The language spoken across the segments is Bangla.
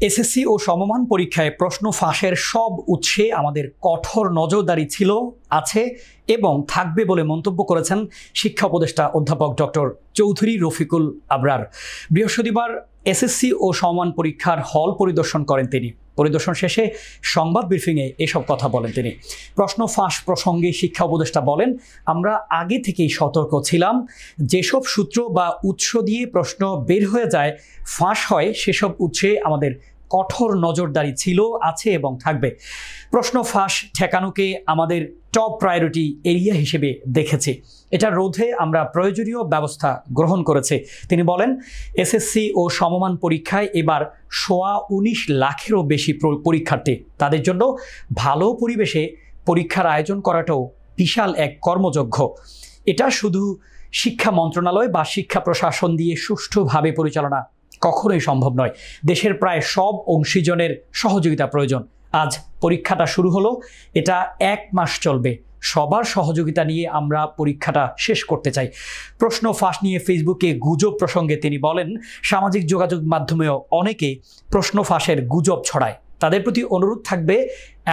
এসএসসি ও সমমান পরীক্ষায় প্রশ্ন ফাঁসের সব উৎসে আমাদের কঠোর নজরদারি ছিল, আছে এবং থাকবে বলে মন্তব্য করেছেন শিক্ষা উপদেষ্টা অধ্যাপক ডক্টর চৌধুরী রফিকুল আবরার। বৃহস্পতিবার এসএসসি ও সমমান পরীক্ষার হল পরিদর্শন করেন তিনি। পরিদর্শন শেষে সংবাদ ব্রিফিংয়ে এসব কথা বলেন তিনি। প্রশ্ন ফাঁস প্রসঙ্গে শিক্ষা উপদেষ্টা বলেন, আমরা আগে থেকেই সতর্ক ছিলাম, যেসব সূত্র বা উৎস দিয়ে প্রশ্ন বের হয়ে যায়, ফাঁস হয়, সেসব উৎসে আমাদের কঠোর নজরদারি ছিল, আছে এবং থাকবে। প্রশ্ন ফাঁস ঠেকানোকে আমাদের টপ প্রায়োরিটি এরিয়া হিসেবে দেখেছি। এটা রোধে আমরা প্রয়োজনীয় ব্যবস্থা গ্রহণ করেছি। তিনি বলেন, এসএসসি ও সমমান পরীক্ষায় এবার 19 লাখেরও বেশি পরীক্ষার্থী। তাদের জন্য ভালো পরিবেশে পরীক্ষার আয়োজন করাটাও বিশাল এক কর্মযজ্ঞ। এটা শুধু শিক্ষা মন্ত্রণালয় বা শিক্ষা প্রশাসন দিয়ে সুষ্ঠুভাবে পরিচালনা কখনোই সম্ভব নয়। দেশের প্রায় সব অংশীজনের সহযোগিতা প্রয়োজন। আজ পরীক্ষাটা শুরু হলো, এটা 1 মাস চলবে। সবার সহযোগিতা নিয়ে আমরা পরীক্ষাটা শেষ করতে চাই। প্রশ্ন ফাঁস নিয়ে ফেসবুকে গুজব প্রসঙ্গে তিনি বলেন, সামাজিক যোগাযোগ মাধ্যমেও অনেকে প্রশ্ন ফাঁসের গুজব ছড়ায়। তাদের প্রতি অনুরোধ থাকবে,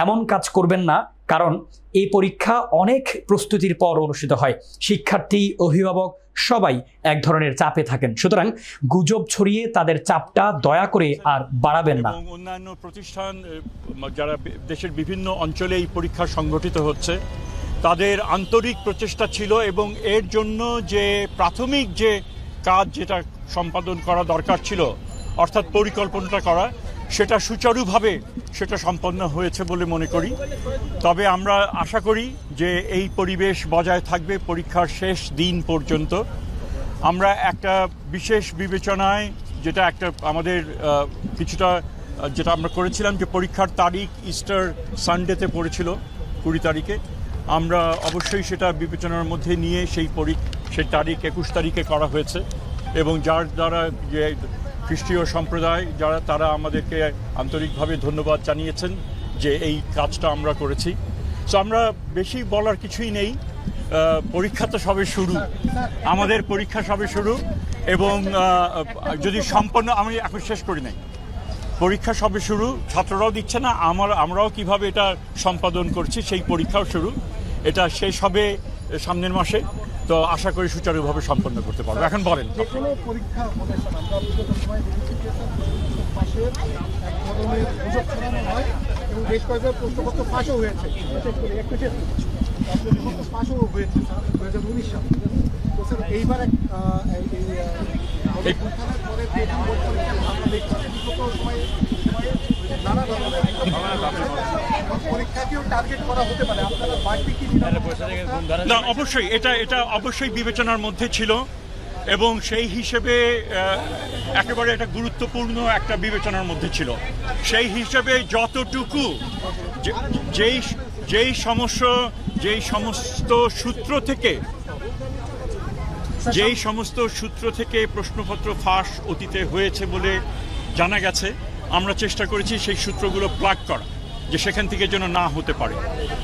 এমন কাজ করবেন না, কারণ এই পরীক্ষা অনেক প্রস্তুতির পর অনুষ্ঠিত হয়। শিক্ষার্থী, অভিভাবক সবাই এক ধরনের চাপে থাকেন। সুতরাং গুজব ছড়িয়ে তাদের চাপটা দয়া করে আর বাড়াবেন না। অন্যান্য প্রতিষ্ঠান যারা দেশের বিভিন্ন অঞ্চলে এই পরীক্ষা সংগঠিত হচ্ছে, তাদের আন্তরিক প্রচেষ্টা ছিল এবং এর জন্য যে প্রাথমিক যে কাজ যেটা সম্পাদন করা দরকার ছিল, অর্থাৎ পরিকল্পনাটা করা, সেটা সুচারুভাবে সেটা সম্পন্ন হয়েছে বলে মনে করি। তবে আমরা আশা করি যে এই পরিবেশ বজায় থাকবে পরীক্ষার শেষ দিন পর্যন্ত। আমরা একটা বিশেষ বিবেচনায় যেটা একটা আমাদের কিছুটা যেটা আমরা করেছিলাম, যে পরীক্ষার তারিখ ইস্টার সানডেতে পড়েছিল 20 তারিখে। আমরা অবশ্যই সেটা বিবেচনার মধ্যে নিয়ে সেই তারিখ 21 তারিখে করা হয়েছে এবং যার দ্বারা যে খ্রিস্টীয় সম্প্রদায় যারা, তারা আমাদেরকে আন্তরিকভাবে ধন্যবাদ জানিয়েছেন যে এই কাজটা আমরা করেছি। সো আমরা বেশি বলার কিছুই নেই, পরীক্ষা তো সবে শুরু, আমাদের পরীক্ষা সবে শুরু এবং যদি সম্পন্ন, আমি এখন শেষ করি নাই, পরীক্ষা সবে শুরু, ছাত্ররাও দিচ্ছে না, আমরাও কিভাবে এটা সম্পাদন করছি সেই পরীক্ষাও শুরু। এটা শেষ হবে সামনের মাসে, তো আশা করি সুচারুভাবে সম্পন্ন করতে পারবো। এখন বলেন, না অবশ্যই এটা অবশ্যই বিবেচনার মধ্যে ছিল এবং সেই হিসেবে একেবারে একটা গুরুত্বপূর্ণ একটা বিবেচনার মধ্যে ছিল। সেই হিসেবে যতটুকু যেই সমস্ত সূত্র থেকে প্রশ্নপত্র ফাঁস অতীতে হয়েছে বলে জানা গেছে, আমরা চেষ্টা করেছি সেই সূত্রগুলো প্লাগ করা, যে সেখান থেকে যেন না হতে পারে।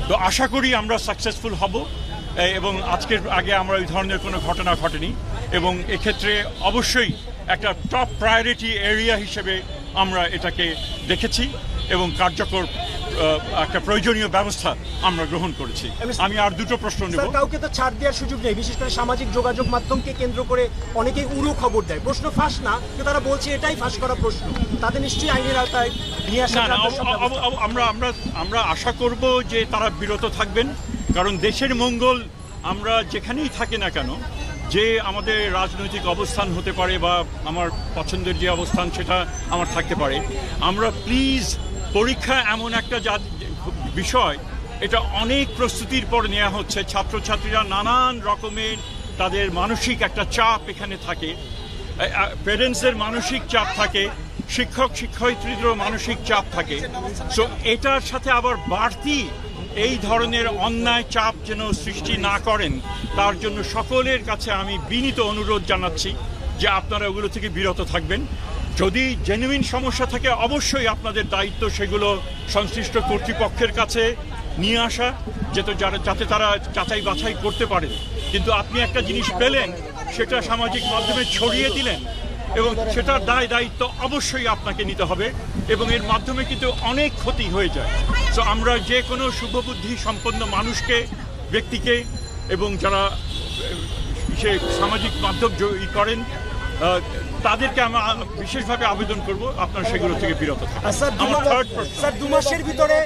তো আশা করি আমরা সাকসেসফুল হব এবং আজকের আগে আমরা ওই ধরনের কোনো ঘটনা ঘটেনি এবং এক্ষেত্রে অবশ্যই একটা টপ প্রায়োরিটি এরিয়া হিসেবে আমরা এটাকে দেখেছি এবং কার্যকর একটা প্রয়োজনীয় ব্যবস্থা আমরা গ্রহণ করেছি। আমি আর দুটো প্রশ্ন নেব। কাউকে তো ছাড় দেওয়ার সুযোগ নেই, বিশেষ করে সামাজিক যোগাযোগ মাধ্যমকে কেন্দ্র করে অনেকেই উড়ো খবর দেয়। প্রশ্ন ফাঁস না, তারা বলছে এটাই ফাঁস করা প্রশ্ন, তাদের নিশ্চয়ই আইনের আওতায় নিয়ে আসা। আমরা আশা করব যে তারা বিরত থাকবেন, কারণ দেশের মঙ্গল আমরা যেখানেই থাকি না কেন, যে আমাদের রাজনৈতিক অবস্থান হতে পারে বা আমার পছন্দের যে অবস্থান সেটা আমার থাকতে পারে, আমরা প্লিজ, পরীক্ষা এমন একটা বিষয়, এটা অনেক প্রস্তুতির পর নেওয়া হচ্ছে। ছাত্রছাত্রীরা নানান রকমের তাদের মানসিক একটা চাপ এখানে থাকে, প্যারেন্টসদের মানসিক চাপ থাকে, শিক্ষক শিক্ষয়িত্রীদেরও মানসিক চাপ থাকে। সো এটার সাথে আবার বাড়তি এই ধরনের অন্যায় চাপ যেন সৃষ্টি না করেন, তার জন্য সকলের কাছে আমি বিনীত অনুরোধ জানাচ্ছি যে আপনারা ওগুলো থেকে বিরত থাকবেন। যদি জেনুইন সমস্যা থাকে, অবশ্যই আপনাদের দায়িত্ব সেগুলো সংশ্লিষ্ট কর্তৃপক্ষের কাছে নিয়ে আসা, যাতে তারা যাচাই বাছাই করতে পারেন। কিন্তু আপনি একটা জিনিস পেলেন, সেটা সামাজিক মাধ্যমে ছড়িয়ে দিলেন, এবং সেটার দায়িত্ব অবশ্যই আপনাকে নিতে হবে এবং এর মাধ্যমে কিন্তু অনেক ক্ষতি হয়ে যায়। তো আমরা যে কোনো শুভবুদ্ধি সম্পন্ন মানুষকে, ব্যক্তিকে এবং যারা সে সামাজিক মাধ্যম করেন তাদেরকে আমরা বিশেষভাবে আবেদন করব আপনারা সেগুলো থেকে বিরত থাকুন। স্যার 2 মাসের ভিতরে